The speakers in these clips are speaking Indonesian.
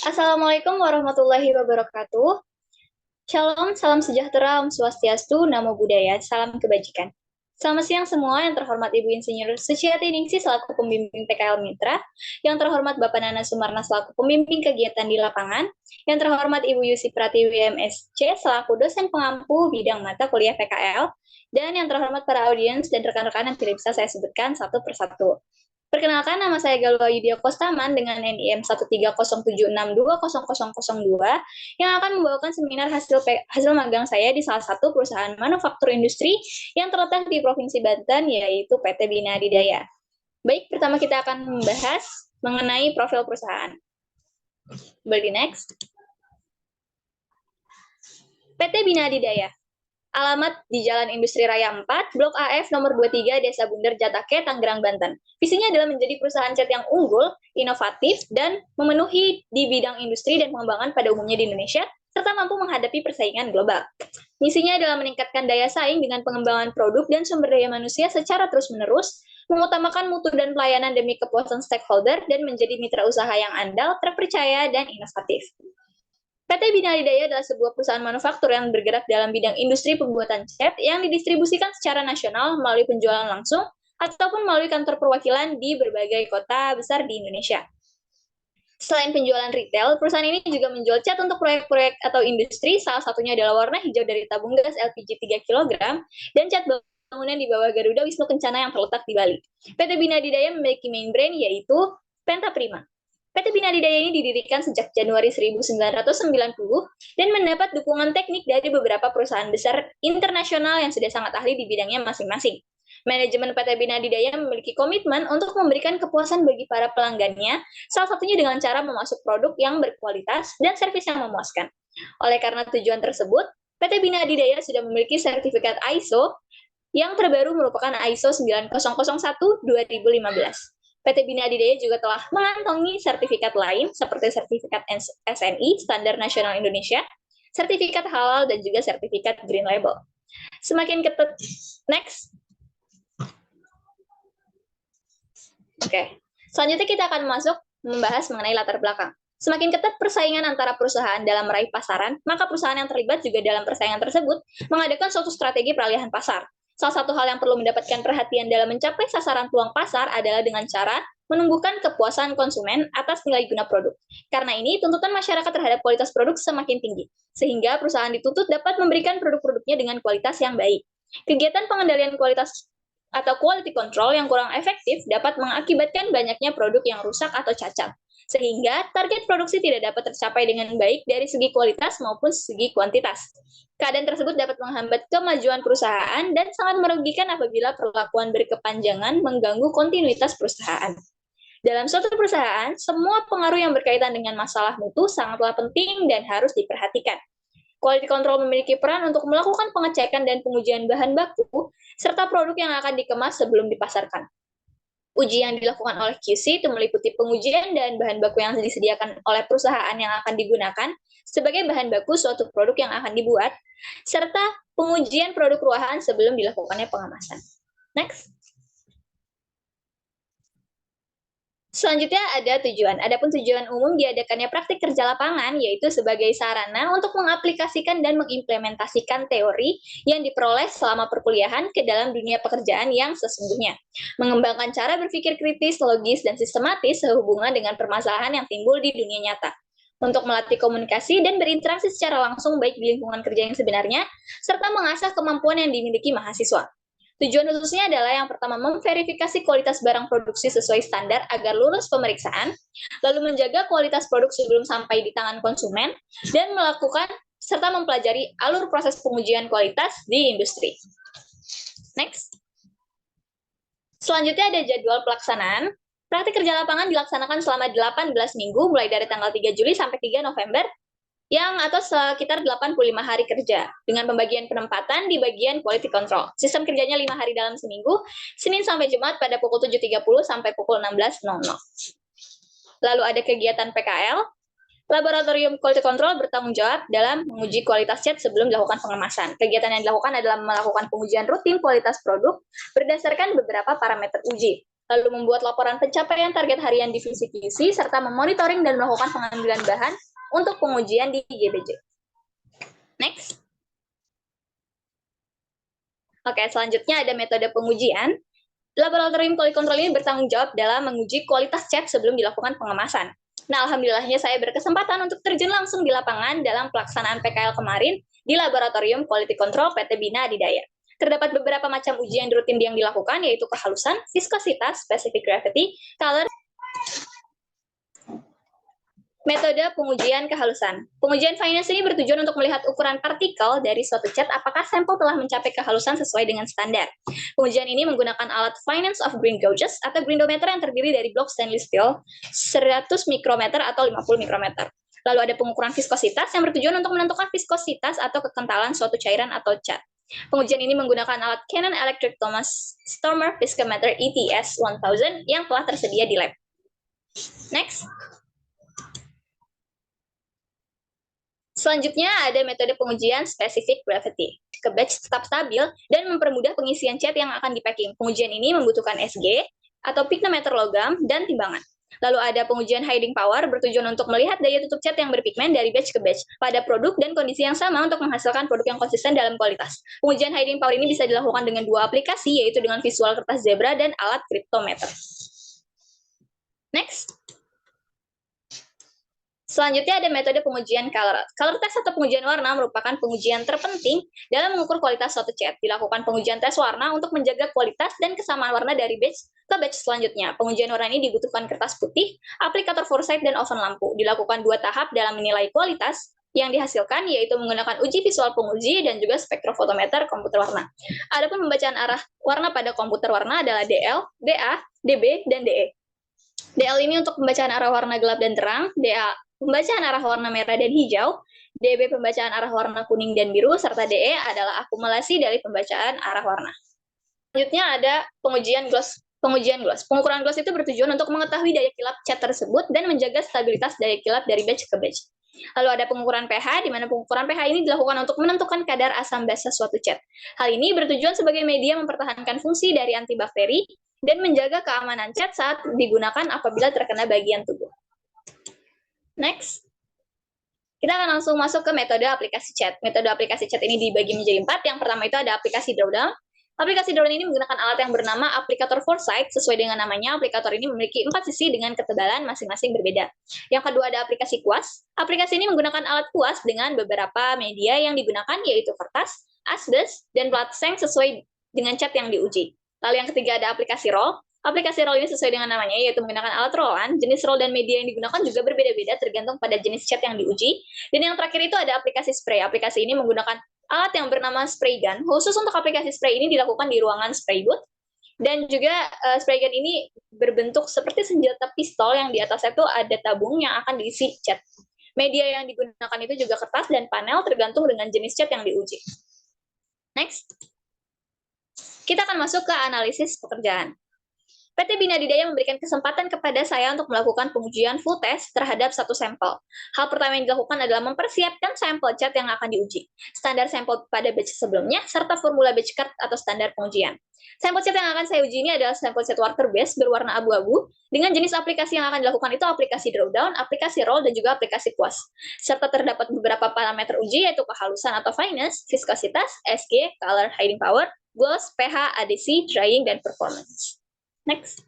Assalamualaikum warahmatullahi wabarakatuh. Shalom, salam sejahtera, Om Swastiastu, Namo Buddhaya, salam kebajikan. Selamat siang semua, yang terhormat Ibu Insinyur Suciati Ningsih selaku pembimbing PKL Mitra, yang terhormat Bapak Nana Sumarna selaku pembimbing kegiatan di lapangan, yang terhormat Ibu Yusi Pratiwi MSc selaku dosen pengampu bidang mata kuliah PKL, dan yang terhormat para audiens dan rekan-rekan yang tidak bisa saya sebutkan satu persatu. Perkenalkan, nama saya Galwa Yudhya Kostaman dengan NIM 13076200002 yang akan membawakan seminar hasil magang saya di salah satu perusahaan manufaktur industri yang terletak di Provinsi Banten, yaitu PT Bina Adidaya. Baik, pertama kita akan membahas mengenai profil perusahaan. Boleh next. PT Bina Adidaya. Alamat di Jalan Industri Raya 4, Blok AF nomor 23, Desa Bunder, Jatake, Tangerang, Banten. Visinya adalah menjadi perusahaan cat yang unggul, inovatif, dan memenuhi di bidang industri dan pengembangan pada umumnya di Indonesia, serta mampu menghadapi persaingan global. Misinya adalah meningkatkan daya saing dengan pengembangan produk dan sumber daya manusia secara terus-menerus, mengutamakan mutu dan pelayanan demi kepuasan stakeholder, dan menjadi mitra usaha yang andal, terpercaya, dan inovatif. PT Bina Adidaya adalah sebuah perusahaan manufaktur yang bergerak dalam bidang industri pembuatan cat yang didistribusikan secara nasional melalui penjualan langsung ataupun melalui kantor perwakilan di berbagai kota besar di Indonesia. Selain penjualan retail, perusahaan ini juga menjual cat untuk proyek-proyek atau industri, salah satunya adalah warna hijau dari tabung gas LPG 3 kg dan cat bangunan di bawah Garuda Wisnu Kencana yang terletak di Bali. PT Bina Adidaya memiliki main brand yaitu Penta Prima. PT Bina Adidaya ini didirikan sejak Januari 1990 dan mendapat dukungan teknik dari beberapa perusahaan besar internasional yang sudah sangat ahli di bidangnya masing-masing. Manajemen PT Bina Adidaya memiliki komitmen untuk memberikan kepuasan bagi para pelanggannya, salah satunya dengan cara memasuk produk yang berkualitas dan servis yang memuaskan. Oleh karena tujuan tersebut, PT Bina Adidaya sudah memiliki sertifikat ISO yang terbaru merupakan ISO 9001-2015. PT Bina Adidaya juga telah mengantongi sertifikat lain seperti sertifikat SNI, Standar Nasional Indonesia, sertifikat halal, dan juga sertifikat Green Label. Semakin ketat, next. Oke, selanjutnya kita akan masuk membahas mengenai latar belakang. Semakin ketat persaingan antara perusahaan dalam meraih pasaran, maka perusahaan yang terlibat juga dalam persaingan tersebut mengadakan suatu strategi peralihan pasar. Salah satu hal yang perlu mendapatkan perhatian dalam mencapai sasaran peluang pasar adalah dengan cara menumbuhkan kepuasan konsumen atas nilai guna produk. Karena ini, tuntutan masyarakat terhadap kualitas produk semakin tinggi, sehingga perusahaan dituntut dapat memberikan produk-produknya dengan kualitas yang baik. Kegiatan pengendalian kualitas atau quality control yang kurang efektif dapat mengakibatkan banyaknya produk yang rusak atau cacat, sehingga target produksi tidak dapat tercapai dengan baik dari segi kualitas maupun segi kuantitas. Keadaan tersebut dapat menghambat kemajuan perusahaan dan sangat merugikan apabila perlakuan berkepanjangan mengganggu kontinuitas perusahaan. Dalam suatu perusahaan, semua pengaruh yang berkaitan dengan masalah mutu sangatlah penting dan harus diperhatikan. Quality control memiliki peran untuk melakukan pengecekan dan pengujian bahan baku serta produk yang akan dikemas sebelum dipasarkan. Uji yang dilakukan oleh QC itu meliputi pengujian dan bahan baku yang disediakan oleh perusahaan yang akan digunakan sebagai bahan baku suatu produk yang akan dibuat, serta pengujian produk ruahan sebelum dilakukannya pengemasan. Next. Selanjutnya ada tujuan. Adapun tujuan umum diadakannya praktik kerja lapangan, yaitu sebagai sarana untuk mengaplikasikan dan mengimplementasikan teori yang diperoleh selama perkuliahan ke dalam dunia pekerjaan yang sesungguhnya. Mengembangkan cara berpikir kritis, logis, dan sistematis sehubungan dengan permasalahan yang timbul di dunia nyata. Untuk melatih komunikasi dan berinteraksi secara langsung baik di lingkungan kerja yang sebenarnya, serta mengasah kemampuan yang dimiliki mahasiswa. Tujuan khususnya adalah yang pertama memverifikasi kualitas barang produksi sesuai standar agar lulus pemeriksaan, lalu menjaga kualitas produk sebelum sampai di tangan konsumen, dan melakukan serta mempelajari alur proses pengujian kualitas di industri. Next. Selanjutnya ada jadwal pelaksanaan. Praktik kerja lapangan dilaksanakan selama 18 minggu, mulai dari tanggal 3 Juli sampai 3 November, yang atau sekitar 85 hari kerja, dengan pembagian penempatan di bagian quality control. Sistem kerjanya 5 hari dalam seminggu, Senin sampai Jumat pada pukul 7.30 sampai pukul 16.00. Lalu ada kegiatan PKL, Laboratorium Quality Control bertanggung jawab dalam menguji kualitas cat sebelum dilakukan pengemasan. Kegiatan yang dilakukan adalah melakukan pengujian rutin kualitas produk berdasarkan beberapa parameter uji. lalu membuat laporan pencapaian target harian divisi QC, serta memonitoring dan melakukan pengambilan bahan untuk pengujian di GBJ. Next. Oke, selanjutnya ada metode pengujian. Laboratorium Quality Control ini bertanggung jawab dalam menguji kualitas cat sebelum dilakukan pengemasan. Nah, alhamdulillahnya saya berkesempatan untuk terjun langsung di lapangan dalam pelaksanaan PKL kemarin di Laboratorium Quality Control PT Bina Adidaya. Terdapat beberapa macam uji yang rutin yang dilakukan, yaitu kehalusan, viskositas, specific gravity, color. Metode pengujian kehalusan. Pengujian finance ini bertujuan untuk melihat ukuran partikel dari suatu cat apakah sampel telah mencapai kehalusan sesuai dengan standar. Pengujian ini menggunakan alat finance of grain gauges atau grindometer yang terdiri dari blok stainless steel 100 mikrometer atau 50 mikrometer. Lalu ada pengukuran viskositas yang bertujuan untuk menentukan viskositas atau kekentalan suatu cairan atau cat. Pengujian ini menggunakan alat Canon Electric Thomas Stormer Viscometer ETS 1000 yang telah tersedia di lab. Next. Selanjutnya ada metode pengujian specific gravity. Batch tetap stabil dan mempermudah pengisian cat yang akan dipacking. Pengujian ini membutuhkan SG atau pignometer logam dan timbangan. Lalu ada pengujian hiding power bertujuan untuk melihat daya tutup cat yang berpigmen dari batch ke batch pada produk dan kondisi yang sama untuk menghasilkan produk yang konsisten dalam kualitas. Pengujian hiding power ini bisa dilakukan dengan dua aplikasi, yaitu dengan visual kertas zebra dan alat cryptometer. Next. Selanjutnya ada metode pengujian color. Color test atau pengujian warna merupakan pengujian terpenting dalam mengukur kualitas suatu cat. Dilakukan pengujian tes warna untuk menjaga kualitas dan kesamaan warna dari batch ke batch selanjutnya. Pengujian warna ini dibutuhkan kertas putih, aplikator foresight, dan oven lampu. Dilakukan 2 tahap dalam menilai kualitas yang dihasilkan, yaitu menggunakan uji visual penguji dan juga spektrofotometer komputer warna. Adapun pembacaan arah warna pada komputer warna adalah DL, DA, DB, dan DE. DL ini untuk pembacaan arah warna gelap dan terang, DA pembacaan arah warna merah dan hijau, DB pembacaan arah warna kuning dan biru, serta DE adalah akumulasi dari pembacaan arah warna. Selanjutnya ada pengujian gloss. Pengukuran gloss itu bertujuan untuk mengetahui daya kilap cat tersebut dan menjaga stabilitas daya kilap dari batch ke batch. Lalu ada pengukuran pH, di mana pengukuran pH ini dilakukan untuk menentukan kadar asam basa suatu cat. Hal ini bertujuan sebagai media mempertahankan fungsi dari antibakteri dan menjaga keamanan cat saat digunakan apabila terkena bagian tubuh. Next, kita akan langsung masuk ke metode aplikasi chat. Metode aplikasi chat ini dibagi menjadi 4. Yang pertama itu ada aplikasi drawdown. Aplikasi drawdown ini menggunakan alat yang bernama aplikator foresight. Sesuai dengan namanya, aplikator ini memiliki 4 sisi dengan ketebalan masing-masing berbeda. Yang kedua ada aplikasi kuas. Aplikasi ini menggunakan alat kuas dengan beberapa media yang digunakan, yaitu kertas, asbes, dan plat seng sesuai dengan cat yang diuji. Lalu yang ketiga ada aplikasi roll. Aplikasi roll ini sesuai dengan namanya, yaitu menggunakan alat rollan. Jenis roll dan media yang digunakan juga berbeda-beda tergantung pada jenis cat yang diuji. Dan yang terakhir itu ada aplikasi spray. Aplikasi ini menggunakan alat yang bernama spray gun. Khusus untuk aplikasi spray ini dilakukan di ruangan spray booth. Dan juga spray gun ini berbentuk seperti senjata pistol yang di atasnya itu ada tabung yang akan diisi cat. Media yang digunakan itu juga kertas dan panel tergantung dengan jenis cat yang diuji. Next. Kita akan masuk ke analisis pekerjaan. PT Bina Adidaya memberikan kesempatan kepada saya untuk melakukan pengujian full test terhadap satu sampel. Hal pertama yang dilakukan adalah mempersiapkan sampel cat yang akan diuji, standar sampel pada batch sebelumnya, serta formula batch card atau standar pengujian. Sampel cat yang akan saya uji ini adalah sampel cat water base berwarna abu-abu, dengan jenis aplikasi yang akan dilakukan itu aplikasi drawdown, aplikasi roll, dan juga aplikasi kuas. Serta terdapat beberapa parameter uji, yaitu kehalusan atau fineness, viskositas, SG, color hiding power, gloss, pH, adhesi, drying, dan performance. Next.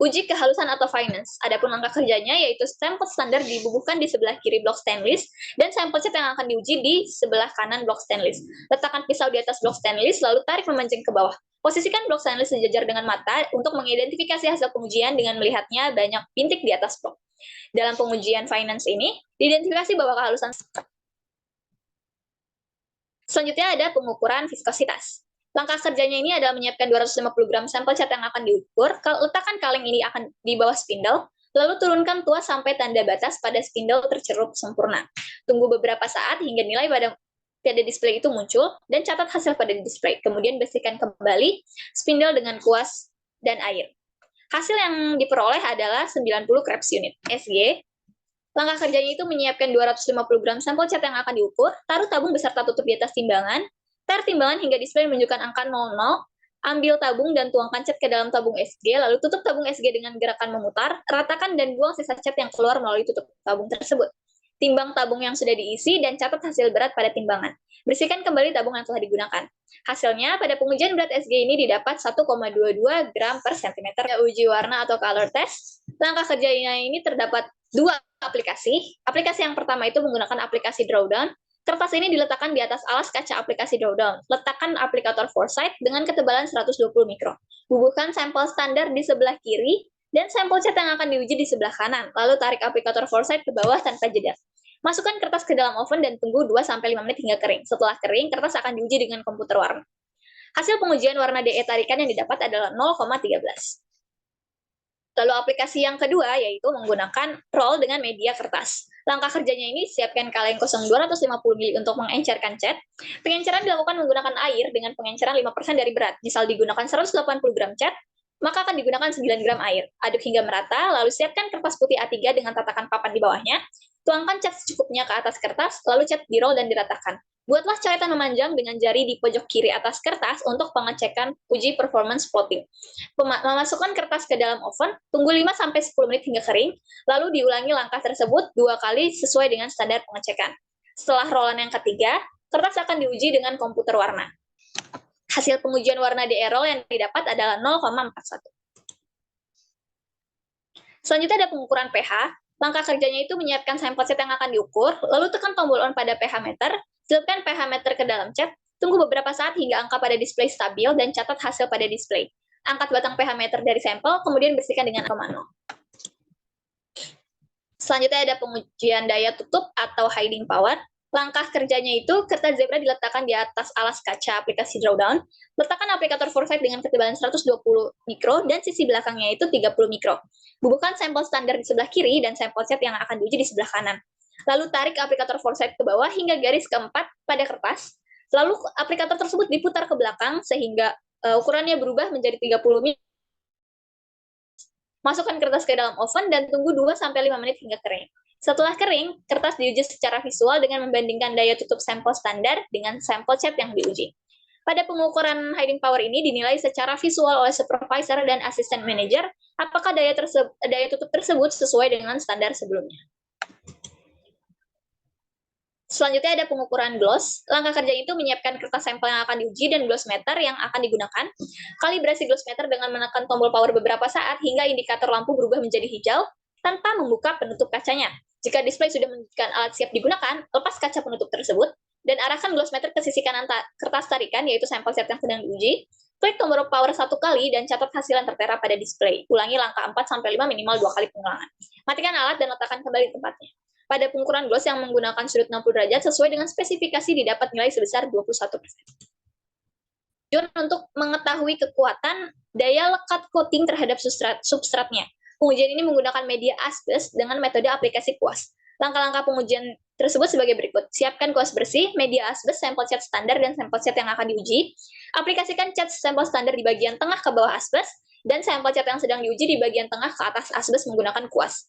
Uji kehalusan atau fineness. Adapun langkah kerjanya yaitu sampel standar dibubuhkan di sebelah kiri blok stainless dan sampel cat yang akan diuji di sebelah kanan blok stainless. Letakkan pisau di atas blok stainless lalu tarik memancing ke bawah. Posisikan blok stainless sejajar dengan mata untuk mengidentifikasi hasil pengujian dengan melihatnya banyak bintik di atas blok. Dalam pengujian fineness ini, diidentifikasi bahwa kehalusan. Selanjutnya ada pengukuran viskositas. Langkah kerjanya ini adalah menyiapkan 250 gram sampel cat yang akan diukur. Letakkan kaleng ini akan di bawah spindle, lalu turunkan tuas sampai tanda batas pada spindle tercerup sempurna. Tunggu beberapa saat hingga nilai pada display itu muncul, dan catat hasil pada display. Kemudian bersihkan kembali spindle dengan kuas dan air. Hasil yang diperoleh adalah 90 Krebs unit. SG. Langkah kerjanya itu menyiapkan 250 gram sampel cat yang akan diukur, taruh tabung beserta tutup di atas timbangan, tar timbangan hingga display menunjukkan angka 00 Ambil tabung dan tuangkan cat ke dalam tabung SG, lalu tutup tabung SG dengan gerakan memutar, ratakan dan buang sisa cat yang keluar melalui tutup tabung tersebut. Timbang tabung yang sudah diisi dan catat hasil berat pada timbangan. Bersihkan kembali tabung yang telah digunakan. Hasilnya, pada pengujian berat SG ini didapat 1,22 gram per sentimeter. Uji warna atau color test. Langkah kerjanya ini terdapat dua aplikasi. Aplikasi yang pertama itu menggunakan aplikasi drawdown. Kertas ini diletakkan di atas alas kaca aplikasi drawdown. Letakkan aplikator foresight dengan ketebalan 120 mikron. Bubuhkan sampel standar di sebelah kiri dan sampel cat yang akan diuji di sebelah kanan. Lalu tarik aplikator foresight ke bawah tanpa jeda. Masukkan kertas ke dalam oven dan tunggu 2-5 menit hingga kering. Setelah kering, kertas akan diuji dengan komputer warna. Hasil pengujian warna DE tarikan yang didapat adalah 0,13. Lalu aplikasi yang kedua yaitu menggunakan roll dengan media kertas. Langkah kerjanya ini siapkan kaleng kosong 250 ml untuk mengencerkan cat. Pengenceran dilakukan menggunakan air dengan pengenceran 5% dari berat. Misal digunakan 180 gram cat, maka akan digunakan 9 gram air. Aduk hingga merata, lalu siapkan kertas putih A3 dengan tatakan papan di bawahnya. Tuangkan cat secukupnya ke atas kertas, lalu cat di-roll dan diratakan. Buatlah coretan memanjang dengan jari di pojok kiri atas kertas untuk pengecekan uji performance plotting. Memasukkan kertas ke dalam oven, tunggu 5-10 menit hingga kering, lalu diulangi langkah tersebut 2 kali sesuai dengan standar pengecekan. Setelah rollan yang ketiga, kertas akan diuji dengan komputer warna. Hasil pengujian warna DE roll yang didapat adalah 0,41. Selanjutnya ada pengukuran pH. Langkah kerjanya itu menyiapkan sampel cat yang akan diukur, lalu tekan tombol on pada pH meter, selipkan pH meter ke dalam cat, tunggu beberapa saat hingga angka pada display stabil dan catat hasil pada display. Angkat batang pH meter dari sampel, kemudian bersihkan dengan 0,0. Selanjutnya ada pengujian daya tutup atau hiding power. Langkah kerjanya itu, kertas zebra diletakkan di atas alas kaca aplikasi drawdown, letakkan aplikator foresight dengan ketebalan 120 mikro dan sisi belakangnya itu 30 mikro. Bubuhkan sampel standar di sebelah kiri dan sampel cat yang akan diuji di sebelah kanan. Lalu tarik aplikator foresight ke bawah hingga garis keempat pada kertas. Lalu aplikator tersebut diputar ke belakang sehingga ukurannya berubah menjadi 30 mikro. Masukkan kertas ke dalam oven dan tunggu 2-5 menit hingga kering. Setelah kering, kertas diuji secara visual dengan membandingkan daya tutup sampel standar dengan sampel cat yang diuji. Pada pengukuran hiding power ini dinilai secara visual oleh supervisor dan asisten manajer apakah daya tutup tersebut sesuai dengan standar sebelumnya. Selanjutnya ada pengukuran gloss. Langkah kerja itu menyiapkan kertas sampel yang akan diuji dan gloss meter yang akan digunakan. Kalibrasi gloss meter dengan menekan tombol power beberapa saat hingga indikator lampu berubah menjadi hijau tanpa membuka penutup kacanya. Jika display sudah menunjukkan alat siap digunakan, lepas kaca penutup tersebut dan arahkan gloss meter ke sisi kanan kertas tarikan, yaitu sampel cat yang sedang diuji. Klik tombol power 1 kali dan catat hasil yang tertera pada display. Ulangi langkah 4-5 minimal 2 kali pengulangan. Matikan alat dan letakkan kembali tempatnya. Pada pengukuran gloss yang menggunakan sudut 60 derajat sesuai dengan spesifikasi didapat nilai sebesar 21%. Untuk mengetahui kekuatan daya lekat coating terhadap substratnya. Pengujian ini menggunakan media asbes dengan metode aplikasi kuas. Langkah-langkah pengujian tersebut sebagai berikut. Siapkan kuas bersih, media asbes, sampel cat standar, dan sampel cat yang akan diuji. Aplikasikan cat sampel standar di bagian tengah ke bawah asbes, dan sampel cat yang sedang diuji di bagian tengah ke atas asbes menggunakan kuas.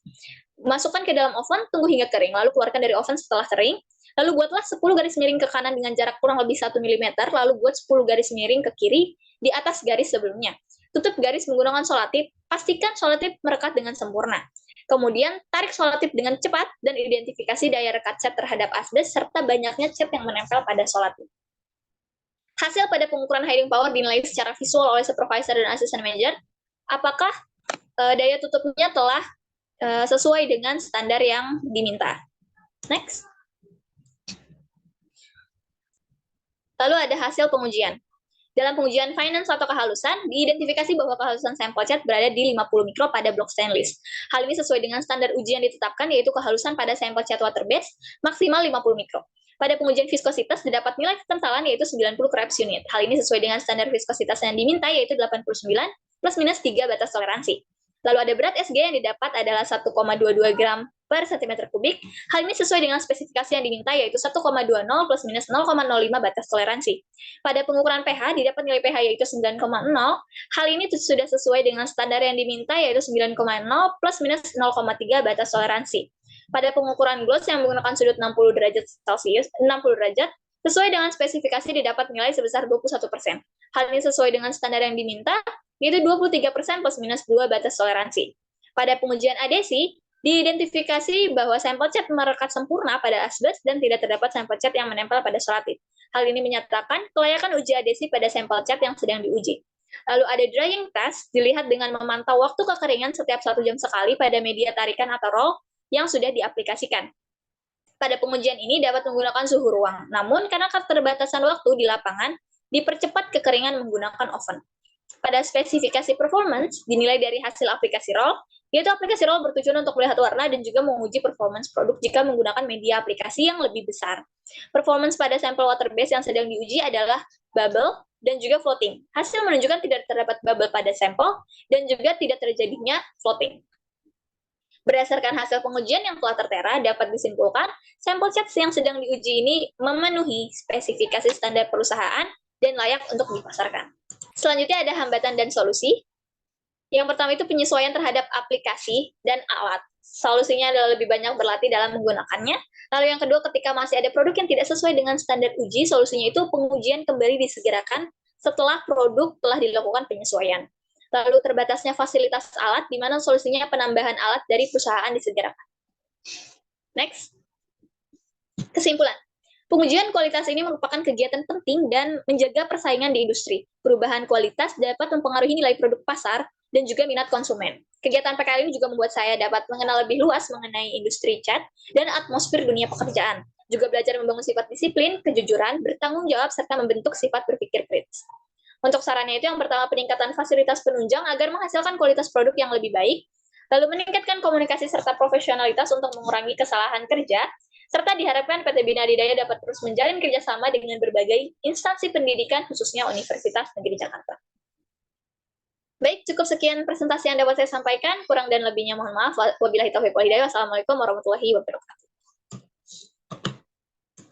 Masukkan ke dalam oven, tunggu hingga kering, lalu keluarkan dari oven setelah kering. Lalu buatlah 10 garis miring ke kanan dengan jarak kurang lebih 1 mm, lalu buat 10 garis miring ke kiri di atas garis sebelumnya. Tutup garis menggunakan selotip, pastikan selotip merekat dengan sempurna. Kemudian, tarik selotip dengan cepat dan identifikasi daya rekat cat terhadap asbes serta banyaknya cat yang menempel pada selotip. Hasil pada pengukuran hiding power dinilai secara visual oleh supervisor dan asisten manager. Apakah daya tutupnya telah sesuai dengan standar yang diminta. Next. Lalu ada hasil pengujian. Dalam pengujian finance atau kehalusan, diidentifikasi bahwa kehalusan sampel cat berada di 50 mikro pada blok stainless. Hal ini sesuai dengan standar uji yang ditetapkan, yaitu kehalusan pada sampel cat water base maksimal 50 mikro. Pada pengujian viskositas didapat nilai kekentalan yaitu 90 Krebs unit. Hal ini sesuai dengan standar viskositas yang diminta yaitu 89 plus minus 3 batas toleransi. Lalu ada berat SG yang didapat adalah 1,22 gram per cm kubik. Hal ini sesuai dengan spesifikasi yang diminta yaitu 1,20 plus minus 0,05 batas toleransi. Pada pengukuran pH didapat nilai pH yaitu 9,0. Hal ini sudah sesuai dengan standar yang diminta yaitu 9,0 plus minus 0,3 batas toleransi. Pada pengukuran gloss yang menggunakan sudut 60 derajat Celcius, 60 derajat, Sesuai dengan spesifikasi didapat nilai sebesar 21%. Hal ini sesuai dengan standar yang diminta, yaitu 23% plus minus 2 batas toleransi. Pada pengujian adesi, diidentifikasi bahwa sampel cat merekat sempurna pada asbes dan tidak terdapat sampel cat yang menempel pada solatit. Hal ini menyatakan kelayakan uji adesi pada sampel cat yang sedang diuji. Lalu ada drying test, dilihat dengan memantau waktu kekeringan setiap 1 jam sekali pada media tarikan atau roll yang sudah diaplikasikan. Pada pengujian ini dapat menggunakan suhu ruang, namun karena keterbatasan waktu di lapangan, dipercepat kekeringan menggunakan oven. Pada spesifikasi performance, dinilai dari hasil aplikasi roll, yaitu aplikasi roll bertujuan untuk melihat warna dan juga menguji performance produk jika menggunakan media aplikasi yang lebih besar. Performance pada sampel water base yang sedang diuji adalah bubble dan juga floating. Hasil menunjukkan tidak terdapat bubble pada sampel dan juga tidak terjadinya floating. Berdasarkan hasil pengujian yang telah tertera, dapat disimpulkan sampel cat yang sedang diuji ini memenuhi spesifikasi standar perusahaan dan layak untuk dipasarkan. Selanjutnya ada hambatan dan solusi. Yang pertama itu penyesuaian terhadap aplikasi dan alat. Solusinya adalah lebih banyak berlatih dalam menggunakannya. Lalu yang kedua, ketika masih ada produk yang tidak sesuai dengan standar uji, solusinya itu pengujian kembali disegerakan setelah produk telah dilakukan penyesuaian. Lalu terbatasnya fasilitas alat, di mana solusinya penambahan alat dari perusahaan disegerakan. Next. Kesimpulan. Pengujian kualitas ini merupakan kegiatan penting dan menjaga persaingan di industri. Perubahan kualitas dapat mempengaruhi nilai produk pasar dan juga minat konsumen. Kegiatan PKL ini juga membuat saya dapat mengenal lebih luas mengenai industri cat dan atmosfer dunia pekerjaan. Juga belajar membangun sifat disiplin, kejujuran, bertanggung jawab, serta membentuk sifat berpikir kritis. Untuk sarannya itu yang pertama, peningkatan fasilitas penunjang agar menghasilkan kualitas produk yang lebih baik, lalu meningkatkan komunikasi serta profesionalitas untuk mengurangi kesalahan kerja, serta diharapkan PT Bina Adidaya dapat terus menjalin kerjasama dengan berbagai instansi pendidikan, khususnya Universitas Negeri Jakarta. Baik, cukup sekian presentasi yang dapat saya sampaikan. Kurang dan lebihnya mohon maaf. Wabillahi taufiq wal hidayah. Wassalamualaikum warahmatullahi wabarakatuh.